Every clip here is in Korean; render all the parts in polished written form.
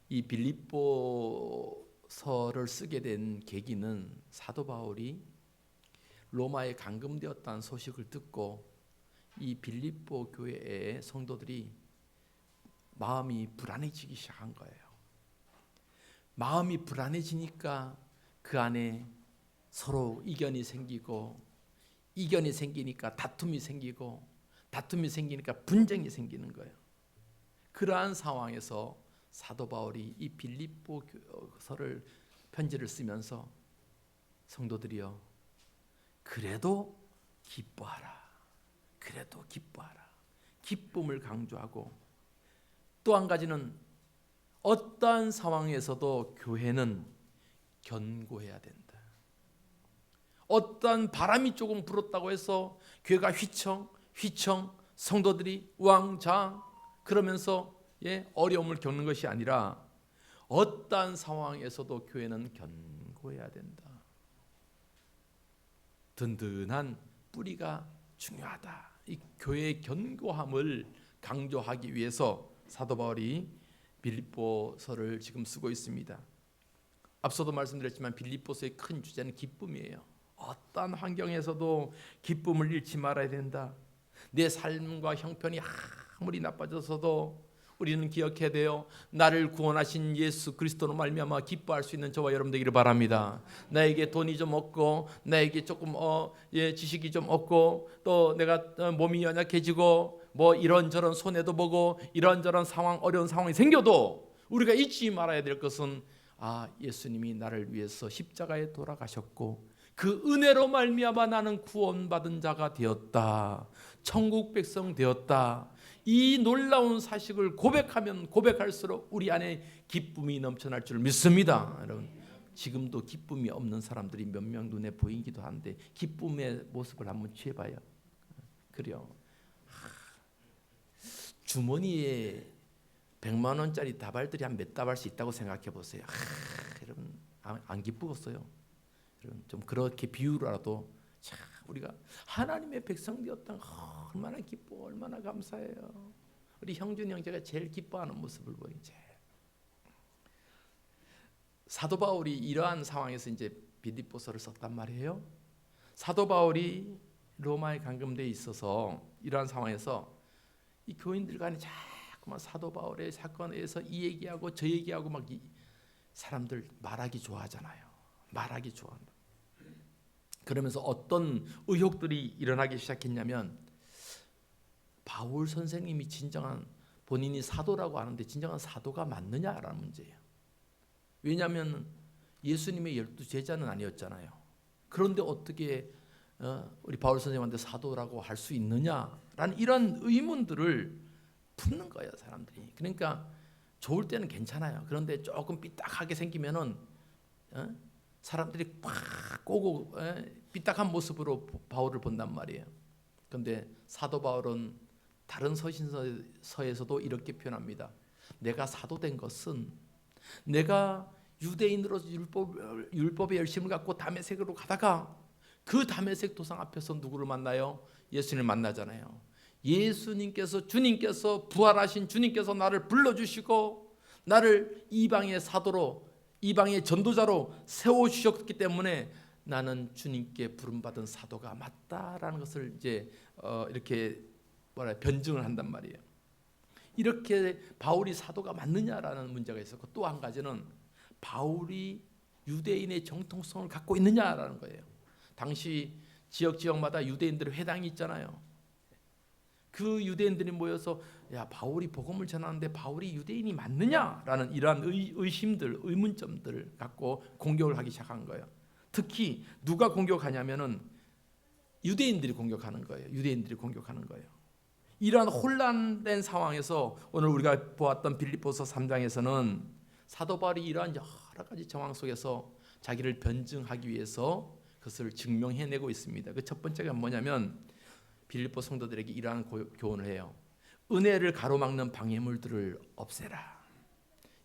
이 빌립보서를 쓰게 된 계기는 사도 바울이 로마에 감금되었다는 소식을 듣고 이 빌립보 교회의 성도들이 마음이 불안해지기 시작한 거예요. 마음이 불안해지니까 그 안에 서로 이견이 생기고, 이견이 생기니까 다툼이 생기고, 다툼이 생기니까 분쟁이 생기는 거예요. 그러한 상황에서 사도 바울이 이 빌립보서를 편지를 쓰면서 성도들이여 그래도 기뻐하라, 그래도 기뻐하라, 기쁨을 강조하고, 또 한 가지는 어떠한 상황에서도 교회는 견고해야 된다. 어떠한 바람이 조금 불었다고 해서 교회가 휘청 성도들이 우왕좌왕 그러면서 어려움을 겪는 것이 아니라 어떠한 상황에서도 교회는 견고해야 된다. 든든한 뿌리가 중요하다. 이 교회의 견고함을 강조하기 위해서 사도 바울이 빌립보서를 지금 쓰고 있습니다. 앞서도 말씀드렸지만 빌립보서의 큰 주제는 기쁨이에요. 어떠한 환경에서도 기쁨을 잃지 말아야 된다. 내 삶과 형편이 아무리 나빠져서도 우리는 기억해야 돼요. 나를 구원하신 예수 그리스도로 말미암아 기뻐할 수 있는 저와 여러분 되기를 바랍니다. 나에게 돈이 좀 없고, 나에게 조금 지식이 좀 없고, 또 내가 몸이 연약해지고, 뭐 이런저런 손해도 보고, 이런저런 상황, 어려운 상황이 생겨도 우리가 잊지 말아야 될 것은 예수님이 나를 위해서 십자가에 돌아가셨고 그 은혜로 말미암아 나는 구원받은 자가 되었다, 천국 백성 되었다. 이 놀라운 사실을 고백하면 고백할수록 우리 안에 기쁨이 넘쳐날 줄 믿습니다. 여러분, 지금도 기쁨이 없는 사람들이 몇 명 눈에 보이기도 한데 기쁨의 모습을 한번 취해봐요. 그래요. 주머니에 100만 원짜리 다발들이 한 몇 다발씩 있다고 생각해 보세요. 여러분 안 기쁘겠어요? 여러분 좀 그렇게 비유라도 우리가 하나님의 백성 되었다 얼마나 기뻐, 얼마나 감사해요. 우리 형준 형제가 제일 기뻐하는 모습을 보이죠. 사도 바울이 이러한 상황에서 이제 빌립보서를 썼단 말이에요. 사도 바울이 로마에 감금돼 있어서 이러한 상황에서 이 교인들 간에 자꾸만 사도 바울의 사건에 대해서 이 얘기하고 저 얘기하고 막 사람들 말하기 좋아하잖아요. 말하기 좋아한다. 그러면서 어떤 의혹들이 일어나기 시작했냐면 바울 선생님이 진정한 본인이 사도라고 하는데 진정한 사도가 맞느냐라는 문제예요. 왜냐하면 예수님의 12 제자는 아니었잖아요. 그런데 어떻게 우리 바울 선생님한테 사도라고 할 수 있느냐라는 이런 의문들을 품는 거예요, 사람들이. 그러니까 좋을 때는 괜찮아요. 그런데 조금 삐딱하게 생기면은 사람들이 팍 꼬고 삐딱한 모습으로 바울을 본단 말이에요. 그런데 사도 바울은 다른 서신서에서도 이렇게 표현합니다. 내가 사도된 것은 내가 유대인으로서 율법의 열심을 갖고 다메섹으로 가다가 그 다메섹 도상 앞에서 누구를 만나요? 예수님을 만나잖아요. 예수님께서, 주님께서, 부활하신 주님께서 나를 불러주시고 나를 이방의 사도로, 이방의 전도자로 세워주셨기 때문에 나는 주님께 부름받은 사도가 맞다라는 것을 이제 이렇게 변증을 한단 말이에요. 이렇게 바울이 사도가 맞느냐라는 문제가 있었고, 또 한 가지는 바울이 유대인의 정통성을 갖고 있느냐라는 거예요. 당시 지역마다 유대인들의 회당이 있잖아요. 그 유대인들이 모여서 야, 바울이 복음을 전하는데 바울이 유대인이 맞느냐라는 이러한 의심들, 의문점들을 갖고 공격을 하기 시작한 거예요. 특히 누가 공격하냐면은 유대인들이 공격하는 거예요. 유대인들이 공격하는 거예요. 이러한 혼란된 상황에서 오늘 우리가 보았던 빌립보서 3장에서는 사도 바울이 이러한 여러 가지 정황 속에서 자기를 변증하기 위해서 그것을 증명해내고 있습니다. 그 첫 번째가 뭐냐면 빌립보 성도들에게 이러한 교훈을 해요. 은혜를 가로막는 방해물들을 없애라.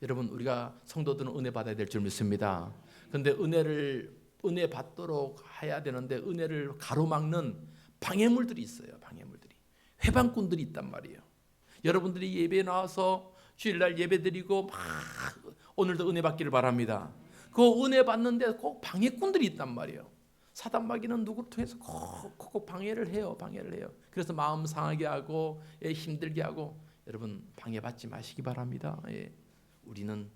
여러분, 우리가 성도들은 은혜 받아야 될 줄 믿습니다. 그런데 은혜 받도록 해야 되는데 은혜를 가로막는 방해물들이 있어요. 방해물들이. 회방꾼들이 있단 말이에요. 여러분들이 예배에 나와서 주일날 예배드리고 막 오늘도 은혜 받기를 바랍니다. 그 은혜 받는데 꼭 방해꾼들이 있단 말이에요. 사단 마귀는 누구를 통해서 꼭 방해를 해요. 그래서 마음 상하게 하고 힘들게 하고, 여러분 방해받지 마시기 바랍니다. 우리는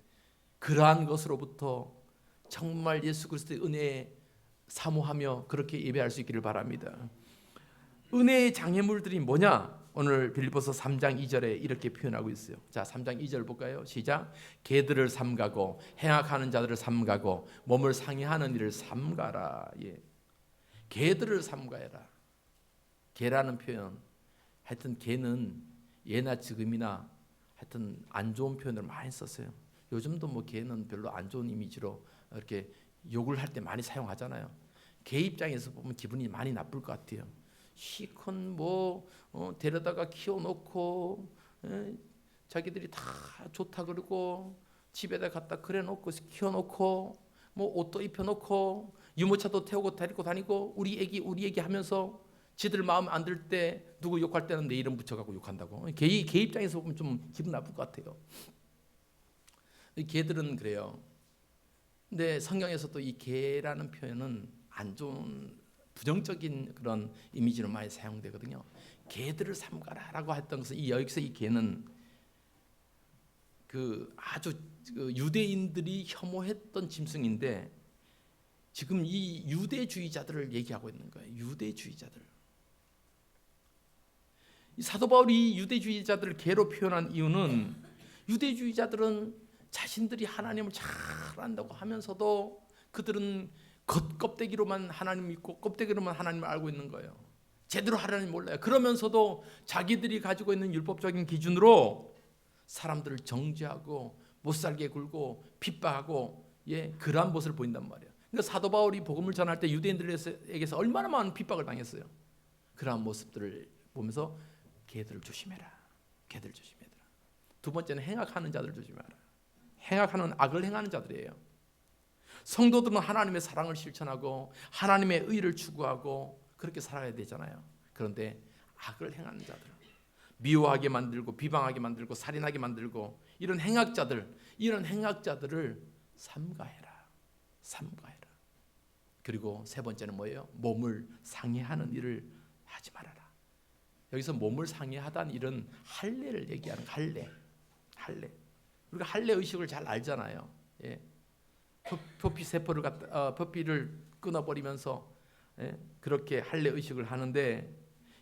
그러한 것으로부터 정말 예수 그리스도의 은혜에 사모하며 그렇게 예배할 수 있기를 바랍니다. 은혜의 장애물들이 뭐냐? 오늘 빌립보서 3장 2절에 이렇게 표현하고 있어요. 자, 3장 2절 볼까요? 시작. 개들을 삼가고 행악하는 자들을 삼가고 몸을 상해하는 일을 삼가라. 개들을 삼가해라. 개라는 표현, 하여튼 개는 예나 지금이나 하여튼 안 좋은 표현을 많이 썼어요. 요즘도 뭐 개는 별로 안 좋은 이미지로 이렇게 욕을 할 때 많이 사용하잖아요. 개 입장에서 보면 기분이 많이 나쁠 것 같아요. 시큰 데려다가 키워놓고 자기들이 다 좋다 그러고 집에다 갖다 그래놓고 키워놓고 뭐 옷도 입혀놓고 유모차도 태우고 데리고 다니고 우리 애기 하면서 지들 마음 안 들 때 누구 욕할 때는 내 이름 붙여갖고 욕한다고. 개 입장에서 보면 좀 기분 나쁠 것 같아요. 개들은 그래요. 근데 성경에서도 이 개라는 표현은 안 좋은 부정적인 그런 이미지로 많이 사용되거든요. 개들을 삼가라라고 했던 것은 여기서 이 개는 그 아주 유대인들이 혐오했던 짐승인데 지금 이 유대주의자들을 얘기하고 있는 거예요. 유대주의자들. 이 사도 바울이 유대주의자들을 개로 표현한 이유는 유대주의자들은 자신들이 하나님을 잘 안다고 하면서도 그들은 겉껍데기로만 하나님 믿고 껍데기로만 하나님을 알고 있는 거예요. 제대로 하나님 몰라요. 그러면서도 자기들이 가지고 있는 율법적인 기준으로 사람들을 정죄하고 못살게 굴고 핍박하고 그러한 모습을 보인단 말이에요. 그러니까 사도 바울이 복음을 전할 때 유대인들에게서 얼마나 많은 핍박을 당했어요. 그러한 모습들을 보면서 개들을 조심해라. 개들 조심해라. 두 번째는 행악하는 자들 조심해라. 행악하는 악을 행하는 자들이에요. 성도들은 하나님의 사랑을 실천하고 하나님의 의를 추구하고 그렇게 살아야 되잖아요. 그런데 악을 행하는 자들, 미워하게 만들고 비방하게 만들고 살인하게 만들고 이런 행악자들을 삼가해라. 그리고 세 번째는 뭐예요? 몸을 상해하는 일을 하지 말아라. 여기서 몸을 상해하다는 일은 할례를 얘기하는 할례. 우리가 할례 의식을 잘 알잖아요. 표피 세포를 표피를 끊어버리면서 그렇게 할례 의식을 하는데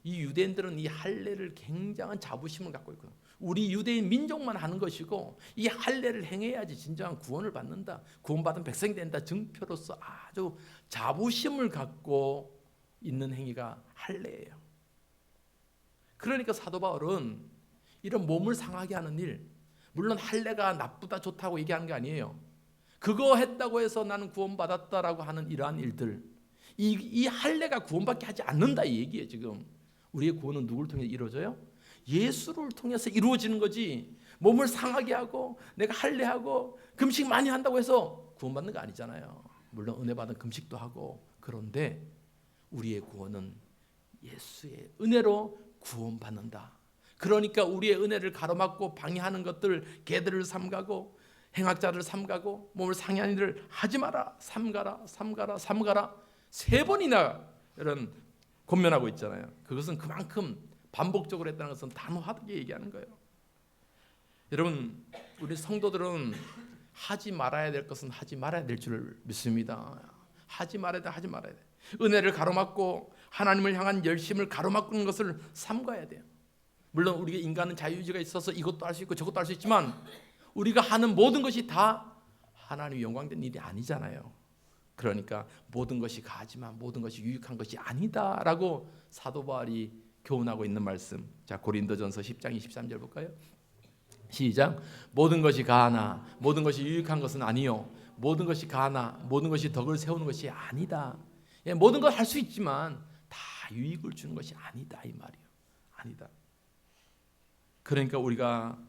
이 유대인들은 이 할례를 굉장한 자부심을 갖고 있거든요. 우리 유대인 민족만 하는 것이고 이 할례를 행해야지 진정한 구원을 받는다. 구원받은 백성이 된다. 증표로서 아주 자부심을 갖고 있는 행위가 할례예요. 그러니까 사도 바울은 이런 몸을 상하게 하는 일, 물론 할례가 나쁘다 좋다고 얘기하는 게 아니에요. 그거 했다고 해서 나는 구원받았다라고 하는 이러한 일들, 이 할례가 구원받게 하지 않는다 이 얘기예요. 지금 우리의 구원은 누구를 통해 이루어져요? 예수를 통해서 이루어지는 거지. 몸을 상하게 하고 내가 할례하고 금식 많이 한다고 해서 구원받는 거 아니잖아요. 물론 은혜 받은 금식도 하고, 그런데 우리의 구원은 예수의 은혜로 구원받는다. 그러니까 우리의 은혜를 가로막고 방해하는 것들, 개들을 삼가고 행악자를 삼가고 몸을 상해하는 일을 하지 마라. 삼가라. 3번이나 이런 권면하고 있잖아요. 그것은 그만큼 반복적으로 했다는 것은 단호하게 얘기하는 거예요. 여러분, 우리 성도들은 하지 말아야 될 것은 하지 말아야 될 줄 믿습니다. 하지 말아야 돼. 은혜를 가로막고 하나님을 향한 열심을 가로막는 것을 삼가야 돼요. 물론 우리가 인간은 자유의지가 있어서 이것도 할 수 있고 저것도 할 수 있지만 우리가 하는 모든 것이 다 하나님의 영광된 일이 아니잖아요. 그러니까 모든 것이 가하지만 모든 것이 유익한 것이 아니다라고 사도 바울이 교훈하고 있는 말씀. 자, 고린도전서 10장 23절 볼까요? 시작. 모든 것이 가하나 모든 것이 유익한 것은 아니요, 모든 것이 가하나 모든 것이 덕을 세우는 것이 아니다. 모든 걸 할 수 있지만 다 유익을 주는 것이 아니다 이 말이에요. 아니다. 그러니까 우리가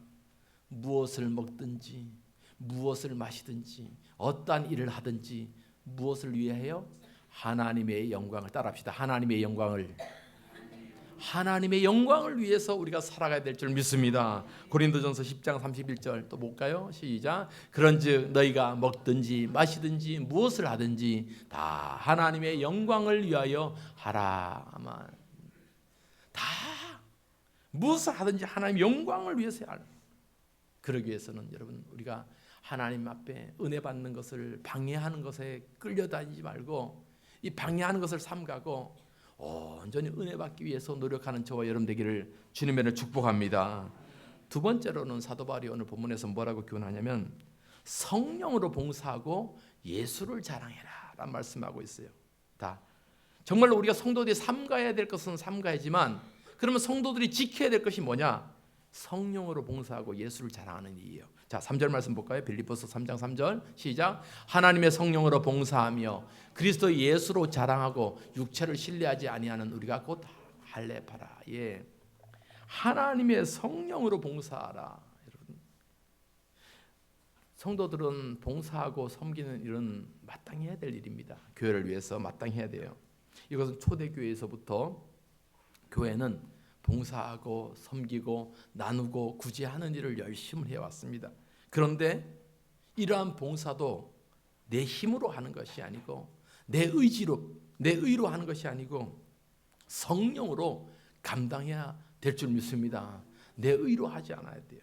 무엇을 먹든지 무엇을 마시든지 어떠한 일을 하든지 무엇을 위해 해요? 하나님의 영광을 따라합시다. 하나님의 영광을 하나님의 영광을 위해서 우리가 살아가야 될 줄 믿습니다. 고린도전서 10장 31절 또 볼까요? 시작. 그런즉 너희가 먹든지 마시든지 무엇을 하든지 다 하나님의 영광을 위하여 하라. 아마 다 무엇을 하든지 하나님의 영광을 위해서 하라. 그러기 위해서는 여러분 우리가 하나님 앞에 은혜 받는 것을 방해하는 것에 끌려다니지 말고 이 방해하는 것을 삼가고 온전히 은혜 받기 위해서 노력하는 저와 여러분 되기를 주님의 이름으로 축복합니다. 두 번째로는 사도 바울이 오늘 본문에서 뭐라고 교훈하냐면 성령으로 봉사하고 예수를 자랑해라 라는 말씀하고 있어요. 다 정말로 우리가 성도들이 삼가해야 될 것은 삼가야지만 그러면 성도들이 지켜야 될 것이 뭐냐? 성령으로 봉사하고 예수를 자랑하는 일이에요. 자, 3절 말씀 볼까요? 빌립보서 3장 3절 시작. 하나님의 성령으로 봉사하며 그리스도 예수로 자랑하고 육체를 신뢰하지 아니하는 우리가 곧 할례파라. 예, 하나님의 성령으로 봉사하라. 여러분, 성도들은 봉사하고 섬기는 일은 마땅히 해야 될 일입니다. 교회를 위해서 마땅히 해야 돼요. 이것은 초대교회에서부터 교회는 봉사하고 섬기고 나누고 구제하는 일을 열심히 해왔습니다. 그런데 이러한 봉사도 내 힘으로 하는 것이 아니고 내 의로 하는 것이 아니고 성령으로 감당해야 될 줄 믿습니다. 내 의로 하지 않아야 돼요.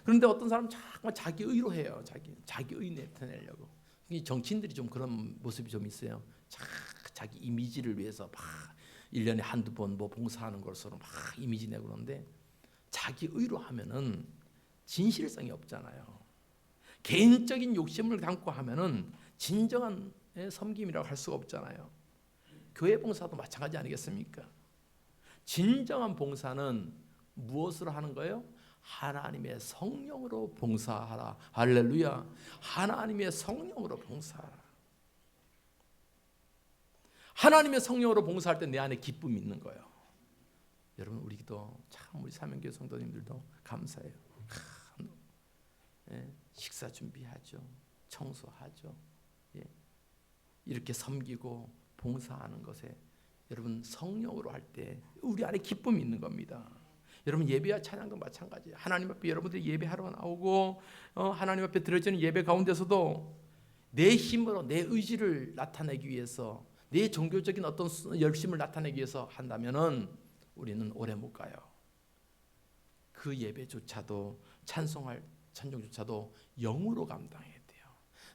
그런데 어떤 사람은 자기 의로 해요. 자기 의 나타내려고. 이 정치인들이 좀 그런 모습이 좀 있어요. 자기 이미지를 위해서 막 1년에 한두 번 뭐 봉사하는 것으로 막 이미지 내고 그러는데 자기 의로 하면은 진실성이 없잖아요. 개인적인 욕심을 담고 하면은 진정한 섬김이라고 할 수가 없잖아요. 교회 봉사도 마찬가지 아니겠습니까? 진정한 봉사는 무엇으로 하는 거예요? 하나님의 성령으로 봉사하라. 할렐루야. 하나님의 성령으로 봉사하라. 하나님의 성령으로 봉사할 때 내 안에 기쁨이 있는 거예요. 여러분 우리도 참 우리 사명교회 성도님들도 감사해요. 식사 준비하죠. 청소하죠. 이렇게 섬기고 봉사하는 것에 여러분 성령으로 할 때 우리 안에 기쁨이 있는 겁니다. 여러분 예배와 찬양도 마찬가지예요. 하나님 앞에 여러분들이 예배하러 나오고 하나님 앞에 드려지는 예배 가운데서도 내 힘으로 내 의지를 나타내기 위해서 내 종교적인 어떤 열심을 나타내기 위해서 한다면은 우리는 오래 못 가요. 그 예배조차도 찬송할 찬송조차도 영으로 감당해야 돼요.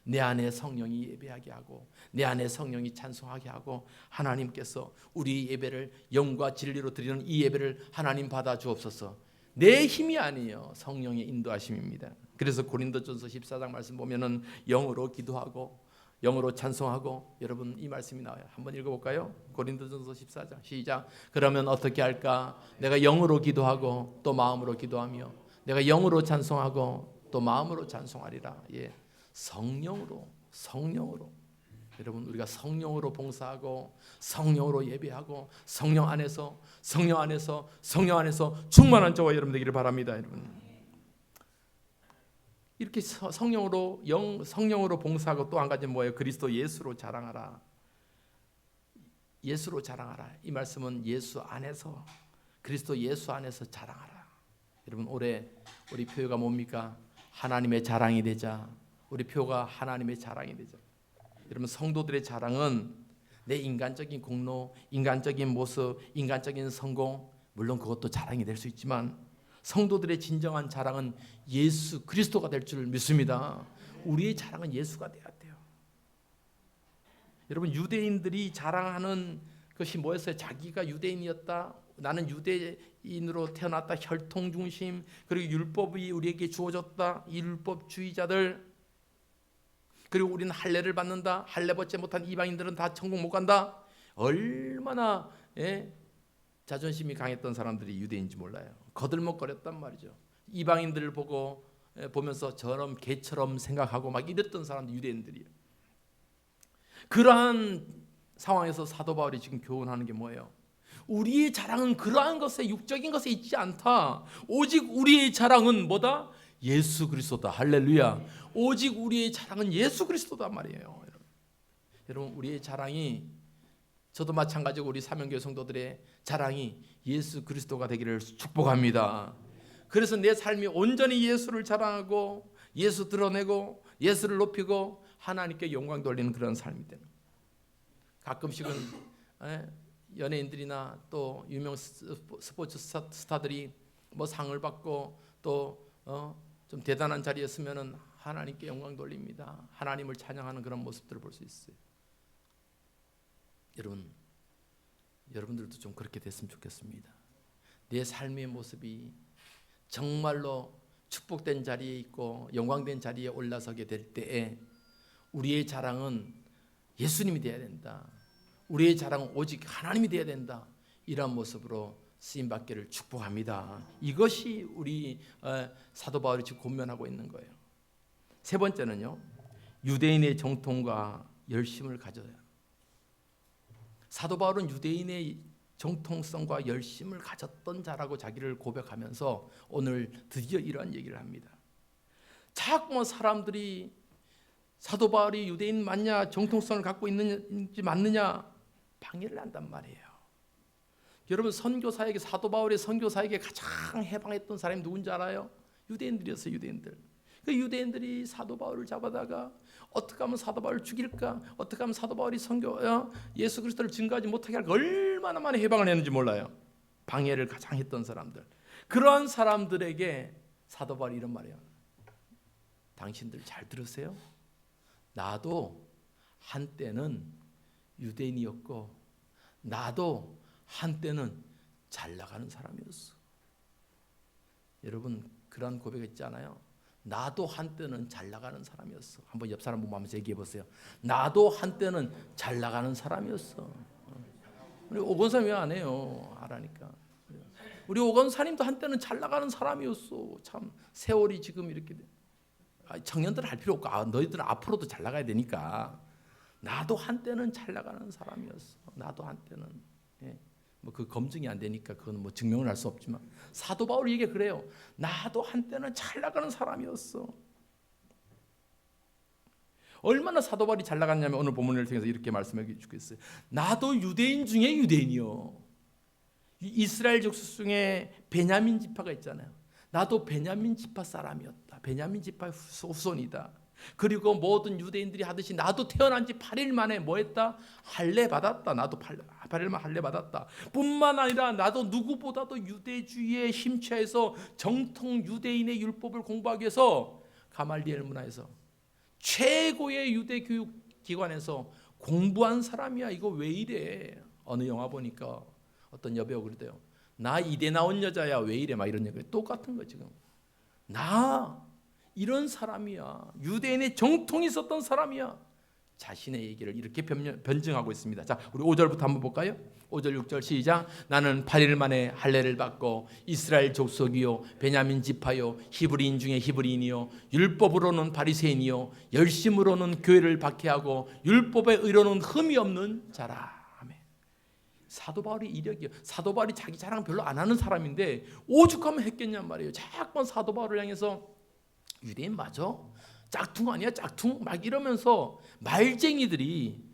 내 안에 성령이 예배하게 하고 내 안에 성령이 찬송하게 하고 하나님께서 우리 예배를 영과 진리로 드리는 이 예배를 하나님 받아 주옵소서. 내 힘이 아니에요. 성령의 인도하심입니다. 그래서 고린도전서 14장 말씀 보면은 영으로 기도하고 영으로 찬송하고 여러분 이 말씀이 나와요. 한번 읽어볼까요? 고린도전서 14장 시작. 그러면 어떻게 할까? 내가 영으로 기도하고 또 마음으로 기도하며 내가 영으로 찬송하고 또 마음으로 찬송하리라. 예, 성령으로 여러분 우리가 성령으로 봉사하고 성령으로 예배하고 성령 안에서 충만한 저와 여러분 되기를 바랍니다. 여러분 이렇게 성령으로 봉사하고 또 한 가지 뭐예요? 그리스도 예수로 자랑하라. 예수로 자랑하라. 이 말씀은 예수 안에서 그리스도 예수 안에서 자랑하라. 여러분 올해 우리 표가 뭡니까? 하나님의 자랑이 되자. 우리 표가 하나님의 자랑이 되자. 여러분 성도들의 자랑은 내 인간적인 공로, 인간적인 모습, 인간적인 성공 물론 그것도 자랑이 될 수 있지만 성도들의 진정한 자랑은 예수 그리스도가 될 줄 믿습니다. 우리의 자랑은 예수가 돼야 돼요. 여러분 유대인들이 자랑하는 것이 뭐였어요? 자기가 유대인이었다. 나는 유대인으로 태어났다. 혈통 중심 그리고 율법이 우리에게 주어졌다. 이 율법주의자들 그리고 우리는 할례를 받는다. 할례 받지 못한 이방인들은 다 천국 못 간다. 얼마나 자존심이 강했던 사람들이 유대인인지 몰라요. 거들먹거렸단 말이죠. 이방인들을 보면서 저런 개처럼 생각하고 막 이랬던 사람들 유대인들이에요. 그러한 상황에서 사도 바울이 지금 교훈하는 게 뭐예요? 우리의 자랑은 그러한 것에 육적인 것에 있지 않다. 오직 우리의 자랑은 뭐다? 예수 그리스도다. 할렐루야. 오직 우리의 자랑은 예수 그리스도다 말이에요. 여러분 우리의 자랑이 저도 마찬가지고 우리 사명교회 성도들의 자랑이 예수 그리스도가 되기를 축복합니다. 그래서 내 삶이 온전히 예수를 자랑하고 예수 드러내고 예수를 높이고 하나님께 영광 돌리는 그런 삶이 되는. 가끔씩은 연예인들이나 또 유명 스포츠 스타들이 뭐 상을 받고 또 좀 대단한 자리에 서면은 하나님께 영광 돌립니다. 하나님을 찬양하는 그런 모습들을 볼 수 있어요. 여러분들도 좀 그렇게 됐으면 좋겠습니다. 내 삶의 모습이 정말로 축복된 자리에 있고 영광된 자리에 올라서게 될 때에 우리의 자랑은 예수님이 되어야 된다. 우리의 자랑은 오직 하나님이 되어야 된다. 이런 모습으로 쓰임받기를 축복합니다. 이것이 우리 사도 바울이 지금 권면하고 있는 거예요. 세 번째는요, 유대인의 정통과 열심을 가져야. 사도 바울은 유대인의 정통성과 열심을 가졌던 자라고 자기를 고백하면서 오늘 드디어 이러한 얘기를 합니다. 자꾸 사람들이 사도 바울이 유대인 맞냐, 정통성을 갖고 있는지 맞느냐 방해를 한단 말이에요. 여러분, 선교사에게, 사도 바울의 선교사에게 가장 해방했던 사람이 누군지 알아요? 유대인들이었어요. 유대인들. 그 유대인들이 사도 바울을 잡아다가 어떻게 하면 사도 바울을 죽일까, 어떻게 하면 사도 바울이 예수 그리스도를 증거하지 못하게 할까, 얼마나 많은 해방을 했는지 몰라요. 방해를 가장 했던 사람들. 그러한 사람들에게 사도 바울이 이런 말이에요. 당신들 잘 들으세요. 나도 한때는 유대인이었고 나도 한때는 잘 나가는 사람이었어. 여러분, 그런 고백 있지 않아요? 나도 한때는 잘 나가는 사람이었어. 한번 옆 사람 보면서 얘기해 보세요. 나도 한때는 잘 나가는 사람이었어. 우리 오건사님 왜 안 해요? 하라니까. 우리 오건사님도 한때는 잘 나가는 사람이었어. 참 세월이 지금 이렇게 청년들 할 필요 없고 너희들은 앞으로도 잘 나가야 되니까. 나도 한때는 잘 나가는 사람이었어. 나도 한때는. 뭐 그 검증이 안 되니까 그건 뭐 증명을 할 수 없지만 사도 바울이 이게 그래요. 나도 한때는 잘 나가는 사람이었어. 얼마나 사도 바울이 잘 나갔냐면 오늘 본문을 통해서 이렇게 말씀해 주고 있어요. 나도 유대인 중에 유대인이요. 이스라엘 족속 중에 베냐민 지파가 있잖아요. 나도 베냐민 지파 사람이었다. 베냐민 지파의 후손이다. 그리고 모든 유대인들이 하듯이 나도 태어난 지 8일 만에 뭐 했다? 할례 받았다. 나도 8일 만에 할례 받았다. 뿐만 아니라 나도 누구보다도 유대주의에 심취해서 정통 유대인의 율법을 공부하기 위해서 가말리엘 문화에서 최고의 유대 교육 기관에서 공부한 사람이야. 이거 왜 이래? 어느 영화 보니까 어떤 여배우 그러대요. 나 이대 나온 여자야. 왜 이래? 막 이런 얘기. 똑같은 거 지금. 나 이런 사람이야. 유대인의 정통이 있었던 사람이야. 자신의 얘기를 이렇게 변증하고 있습니다. 자, 우리 5절부터 한번 볼까요? 5절 6절 시작. 나는 8일 만에 할례를 받고 이스라엘 족속이요 베냐민 지파요 히브리인 중에 히브리인이요 율법으로는 바리새인이요 열심으로는 교회를 박해하고 율법의 의로는 흠이 없는 자라. 아멘. 사도 바울이 이력이요. 사도 바울이 자기 자랑 별로 안 하는 사람인데 오죽하면 했겠냔 말이에요. 자꾸 사도 바울을 향해서 유대인 맞아? 짝퉁 아니야? 짝퉁? 막 이러면서 말쟁이들이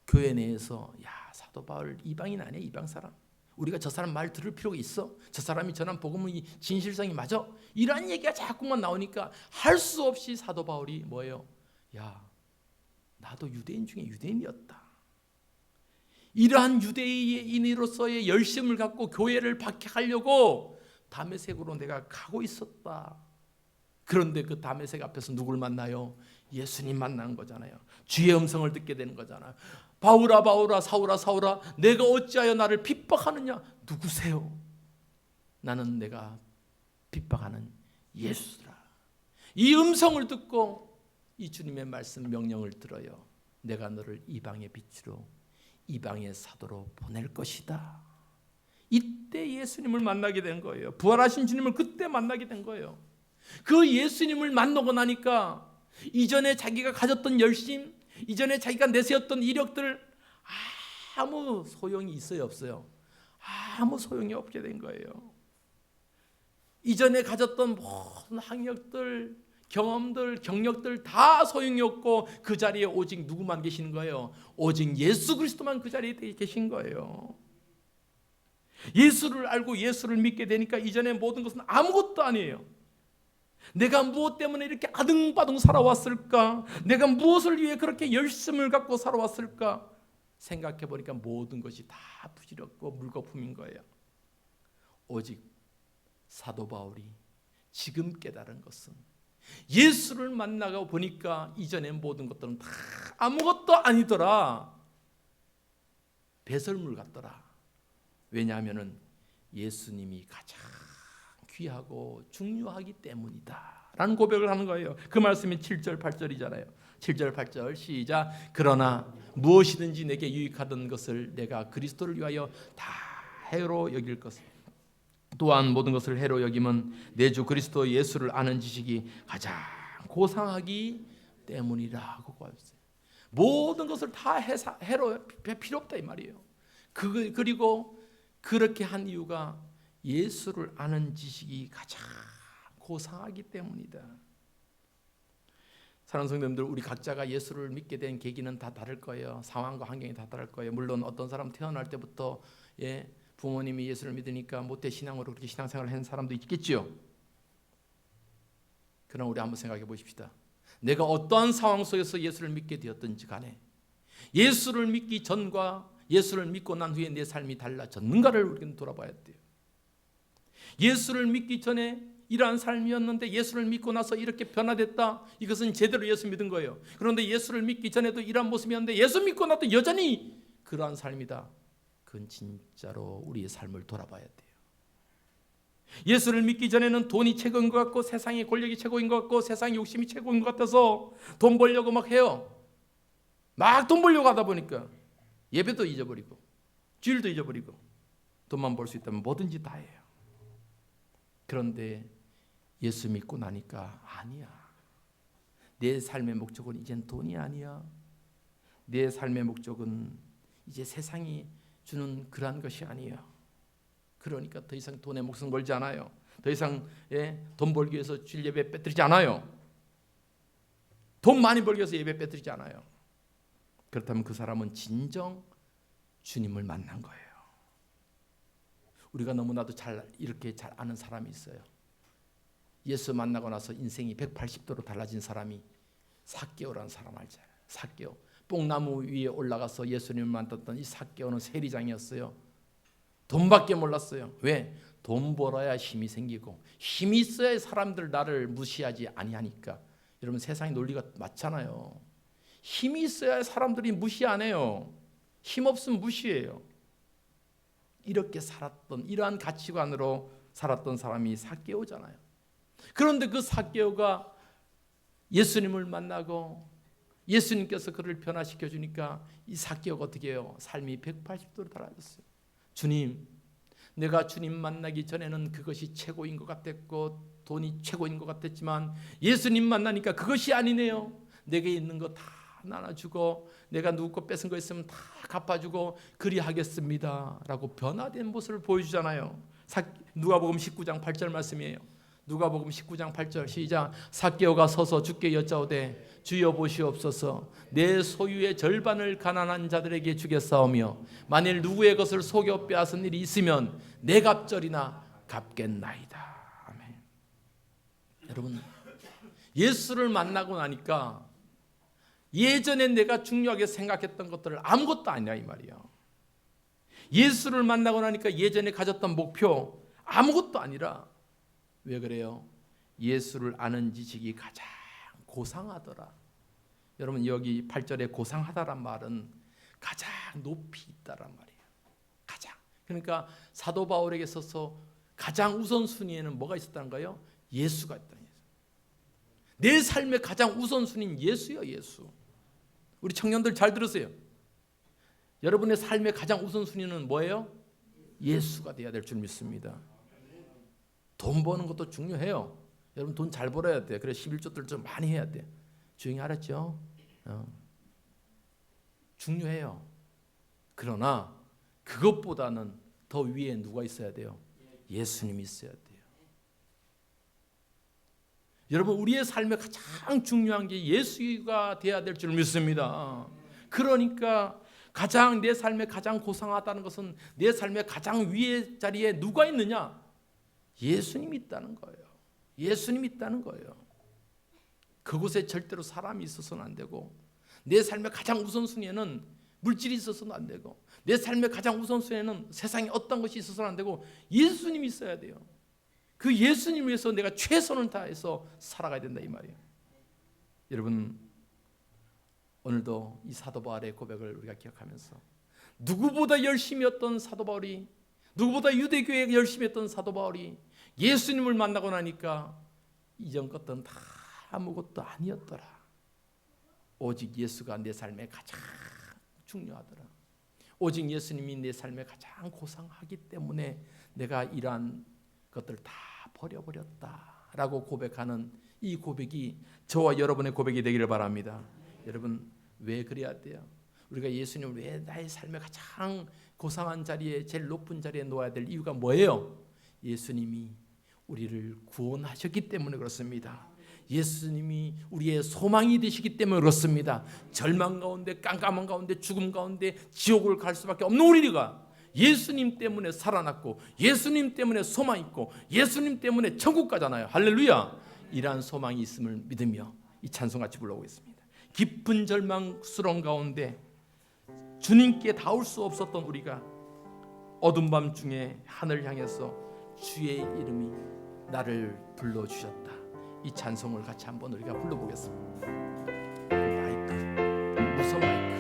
교회 내에서 야, 사도 바울 이방인 아니야? 이방 사람? 우리가 저 사람 말 들을 필요가 있어? 저 사람이 전한 복음의 진실성이 맞아? 이런 얘기가 자꾸만 나오니까 할 수 없이 사도 바울이 뭐예요? 야, 나도 유대인 중에 유대인이었다. 이러한 유대인으로서의 열심을 갖고 교회를 박해하려고 다메섹으로 내가 가고 있었다. 그런데 그 다메섹 앞에서 누굴 만나요? 예수님 만나는 거잖아요. 주의 음성을 듣게 되는 거잖아요. 바울아 바울아 사울아 사울아 내가 어찌하여 나를 핍박하느냐? 누구세요? 나는 내가 핍박하는 예수라. 이 음성을 듣고 이 주님의 말씀 명령을 들어요. 내가 너를 이방의 빛으로 이방의 사도로 보낼 것이다. 이때 예수님을 만나게 된 거예요. 부활하신 주님을 그때 만나게 된 거예요. 그 예수님을 만나고 나니까 이전에 자기가 가졌던 열심, 이전에 자기가 내세웠던 이력들 아무 소용이 있어요, 없어요? 아무 소용이 없게 된 거예요. 이전에 가졌던 모든 학력들, 경험들, 경력들 다 소용이 없고 그 자리에 오직 누구만 계시는 거예요? 오직 예수 그리스도만 그 자리에 계신 거예요. 예수를 알고 예수를 믿게 되니까 이전의 모든 것은 아무것도 아니에요. 내가 무엇 때문에 이렇게 아등바등 살아왔을까? 내가 무엇을 위해 그렇게 열심을 갖고 살아왔을까? 생각해 보니까 모든 것이 다 부질없고 물거품인 거예요. 오직 사도 바울이 지금 깨달은 것은 예수를 만나고 보니까 이전의 모든 것들은 다 아무것도 아니더라. 배설물 같더라. 왜냐하면 예수님이 가장 귀하고 중요하기 때문이다 라는 고백을 하는 거예요. 그 말씀이 7절 8절이잖아요. 7절 8절 시작. 그러나 무엇이든지 내게 유익하던 것을 내가 그리스도를 위하여 다 해로 여길 것을, 또한 모든 것을 해로 여김은 내 주 그리스도 예수를 아는 지식이 가장 고상하기 때문이라고 고하셨어요. 모든 것을 다 해로 필요 없다 이 말이에요. 그리고 그렇게 한 이유가 예수를 아는 지식이 가장 고상하기 때문이다. 사랑하는 성도님들, 우리 각자가 예수를 믿게 된 계기는 다 다를 거예요. 상황과 환경이 다 다를 거예요. 물론 어떤 사람 태어날 때부터 부모님이 예수를 믿으니까 모태 신앙으로 그렇게 신앙생활을 하는 사람도 있겠죠. 그럼 우리 한번 생각해 보십시다. 내가 어떠한 상황 속에서 예수를 믿게 되었든지 간에 예수를 믿기 전과 예수를 믿고 난 후에 내 삶이 달라졌는가를 우리는 돌아봐야 돼요. 예수를 믿기 전에 이러한 삶이었는데 예수를 믿고 나서 이렇게 변화됐다. 이것은 제대로 예수 믿은 거예요. 그런데 예수를 믿기 전에도 이러한 모습이었는데 예수 믿고 나도 여전히 그러한 삶이다. 그건 진짜로 우리의 삶을 돌아봐야 돼요. 예수를 믿기 전에는 돈이 최고인 것 같고 세상의 권력이 최고인 것 같고 세상의 욕심이 최고인 것 같아서 돈 벌려고 막 해요. 막 돈 벌려고 하다 보니까 예배도 잊어버리고 주일도 잊어버리고 돈만 벌 수 있다면 뭐든지 다 해요. 그런데 예수 믿고 나니까 아니야. 내 삶의 목적은 이젠 돈이 아니야. 내 삶의 목적은 이제 세상이 주는 그러한 것이 아니에요. 그러니까 더 이상 돈에 목숨 걸지 않아요. 더 이상 돈 벌기 위해서 주일 예배 빼뜨리지 않아요. 돈 많이 벌기 위해서 예배 빼뜨리지 않아요. 그렇다면 그 사람은 진정 주님을 만난 거예요. 우리가 너무나도 이렇게 잘 아는 사람이 있어요. 예수 만나고 나서 인생이 180도로 달라진 사람이 삭개오라는 사람 알잖아요. 삭개오. 뽕나무 위에 올라가서 예수님을 만났던 이 삭개오는 세리장이었어요. 돈밖에 몰랐어요. 왜? 돈 벌어야 힘이 생기고 힘이 있어야 사람들 나를 무시하지 아니하니까. 여러분 세상의 논리가 맞잖아요. 힘이 있어야 사람들이 무시 안 해요. 힘 없으면 무시해요. 이렇게 살았던 이러한 가치관으로 살았던 사람이 삭개오잖아요. 그런데 그 삭개오가 예수님을 만나고 예수님께서 그를 변화시켜 주니까 이 삭개오가 어떻게 해요? 삶이 180도로 달라졌어요. 주님, 내가 주님 만나기 전에는 그것이 최고인 것 같았고 돈이 최고인 것 같았지만 예수님 만나니까 그것이 아니네요. 내게 있는 거 다 나눠주고 내가 누구 거 뺏은 거 있으면 다 갚아주고 그리하겠습니다 라고 변화된 모습을 보여주잖아요. 누가복음 19장 8절 말씀이에요. 누가복음 19장 8절 시작. 삭개오가 서서 주께 여짜오되 주여 보시옵소서, 내 소유의 절반을 가난한 자들에게 주겠사오며 만일 누구의 것을 속여 빼앗은 일이 있으면 내 갑절이나 갚겠나이다. 아멘. 여러분, 예수를 만나고 나니까 예전에 내가 중요하게 생각했던 것들을 아무것도 아니야 이 말이에요. 예수를 만나고 나니까 예전에 가졌던 목표 아무것도 아니라, 왜 그래요? 예수를 아는 지식이 가장 고상하더라. 여러분 여기 8절에 고상하다란 말은 가장 높이 있다란 말이에요. 가장. 그러니까 사도 바울에게 있어서 가장 우선순위에는 뭐가 있었다는 거예요? 예수가 있다는 거예요. 내 삶의 가장 우선순위는 예수예요. 예수. 우리 청년들 잘 들으세요. 여러분의 삶의 가장 우선순위는 뭐예요? 예수가 돼야 될 줄 믿습니다. 돈 버는 것도 중요해요. 여러분 돈 잘 벌어야 돼. 그래서 11조들 좀 많이 해야 돼. 조용히 알았죠? 중요해요. 그러나 그것보다는 더 위에 누가 있어야 돼요? 예수님이 있어야 돼요. 여러분, 우리의 삶에 가장 중요한 게 예수가 돼야 될 줄 믿습니다. 그러니까 가장 내 삶에 가장 고상하다는 것은 내 삶의 가장 위의 자리에 누가 있느냐? 예수님이 있다는 거예요. 예수님이 있다는 거예요. 그곳에 절대로 사람이 있어서는 안 되고, 내 삶의 가장 우선순위에는 물질이 있어서는 안 되고, 내 삶의 가장 우선순위에는 세상에 어떤 것이 있어서는 안 되고, 예수님이 있어야 돼요. 그 예수님을 위해서 내가 최선을 다해서 살아가야 된다, 이 말이에요. 여러분, 오늘도 이 사도 바울의 고백을 우리가 기억하면서, 누구보다 열심히 했던 사도 바울이, 누구보다 유대교회에 열심히 했던 사도 바울이 예수님을 만나고 나니까 이전 것들은 다 아무것도 아니었더라. 오직 예수가 내 삶에 가장 중요하더라. 오직 예수님이 내 삶에 가장 고상하기 때문에 내가 이러한 것들을 다 버려버렸다라고 고백하는 이 고백이 저와 여러분의 고백이 되기를 바랍니다. 여러분, 왜 그래야 돼요? 우리가 예수님을 왜 나의 삶의 가장 고상한 자리에, 제일 높은 자리에 놓아야 될 이유가 뭐예요? 예수님이 우리를 구원하셨기 때문에 그렇습니다. 예수님이 우리의 소망이 되시기 때문에 그렇습니다. 절망 가운데, 깜깜한 가운데, 죽음 가운데 지옥을 갈 수밖에 없는 우리가 예수님 때문에 살아났고, 예수님 때문에 소망이 있고, 예수님 때문에 천국 가잖아요. 할렐루야. 이러한 소망이 있음을 믿으며 이 찬송 같이 불러보겠습니다. 깊은 절망스러운 가운데 주님께 닿을 수 없었던 우리가 어둠 밤중에 하늘 향해서 주의 이름이 나를 불러주셨다. 이 찬송을 같이 한번 우리가 불러보겠습니다. 마이크, 무슨 마이크.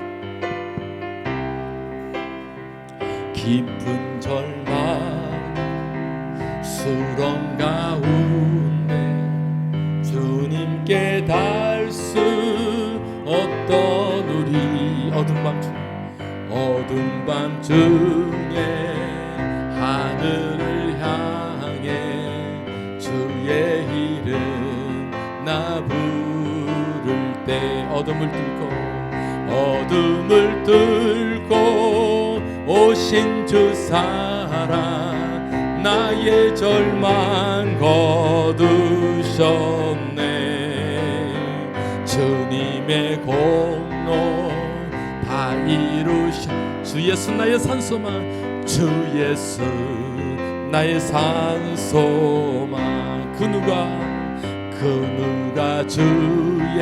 깊은 절망스러운 가운데 주님께 닿을 수 없던 우리, 어둠 밤중에 하늘을 향해 주의 이름 나 부를 때, 어둠을 뚫고 오신 주 사랑 나의 절망 거두셨네. 주님의 공로 다 이루신 주 예수 나의 산소망, 주 예수 나의 산소망. 그 누가 주의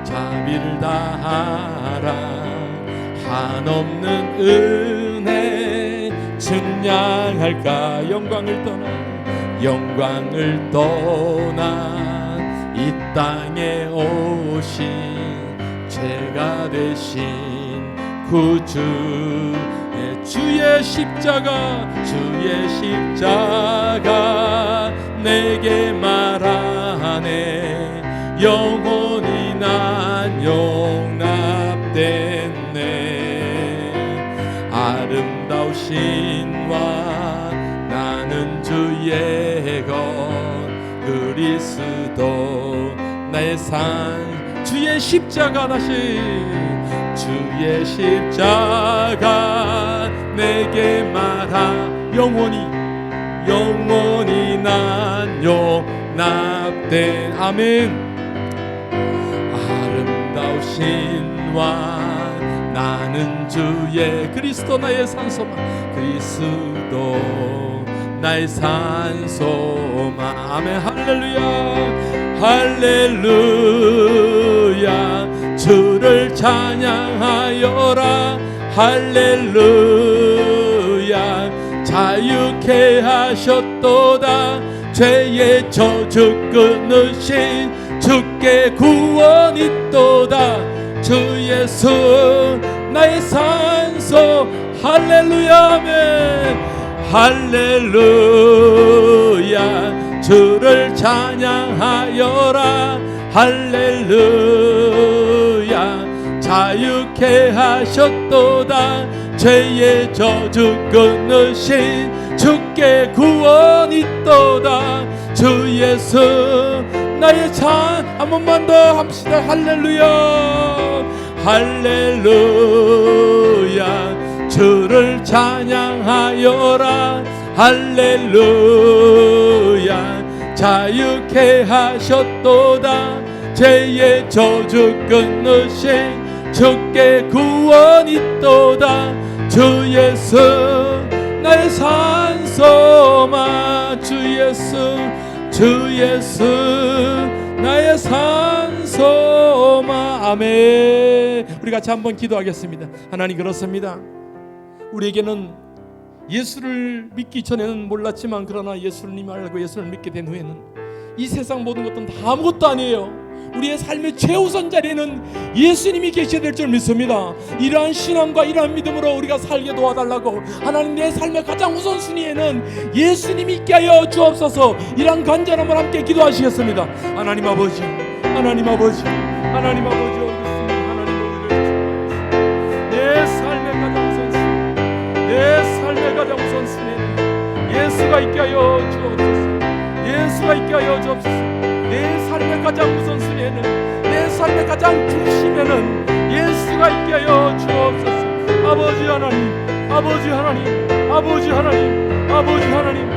자비를 다하라. 한없는 은혜 증량할까. 영광을 떠나 이 땅에 오신 죄가 되신 구주의 주의 십자가 내게 말하네. 영원히 난 용납됐네. 아름다우신 왕 나는 주의 것 그리스도 나의 산. 주의 십자가 주의 십자가 내게 말하. 영원히 난 용납된. 아멘. 아름다우신 왕 나는 주의 그리스도 나의 산소망, 그리스도 나의 산소망. 아멘. 할렐루야 주를 찬양하여라. 할렐루야 자유케 하셨도다. 죄의 저주 끊으신 주께 구원 있도다. 주 예수 나의 산소. 할렐루야 아멘. 할렐루야 주를 찬양하여라. 할렐루야 자유케 하셨도다. 죄의 저주 끊으신 주께 구원 있도다. 주 예수 나의 찬. 한 번만 더 합시다. 할렐루야 주를 찬양하여라. 할렐루야 자유케 하셨도다. 죄의 저주 끊으신 주께 구원 있도다. 주 예수 나의 산소마. 주 예수 나의 산소마. 아멘. 우리 같이 한번 기도하겠습니다. 하나님, 그렇습니다. 우리에게는 예수를 믿기 전에는 몰랐지만, 그러나 예수님을 알고 예수를 믿게 된 후에는 이 세상 모든 것은 다 아무것도 아니에요. 우리의 삶의 최우선 자리에는 예수님이 계셔야 될 줄 믿습니다. 이러한 신앙과 이러한 믿음으로 우리가 살게 도와달라고, 하나님, 내 삶의 가장 우선순위에는 예수님이 있게 하여 주옵소서. 이러한 간절함을 함께 기도하시겠습니다. 하나님 아버지, 하나님 아버지, 하나님 아버지, 오겠습니다. 하나님 아버지, 내 삶의 가장 우선순위, 내 삶의 가장 우선순위에는 예수가 있게 하여 주옵소서. 예수가 있게 하여 주옵소서. 내 삶의 가장 우선순위에는, 내 삶의 가장 중심에는 예수가 있게 하여 주옵소서. 아버지 하나님, 아버지 하나님, 아버지 하나님, 아버지 하나님,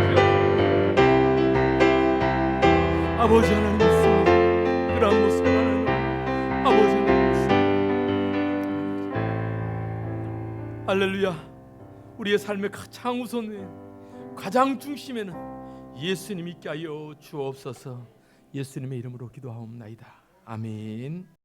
아버지 하나님 믿습니다. 그러한 모습을 하나님, 아버지 하나님 믿습니다. 할렐루야. 우리의 삶의 가장 우선에, 가장 중심에는 예수님 있게 하여 주옵소서. 예수님의 이름으로 기도하옵나이다. 아멘.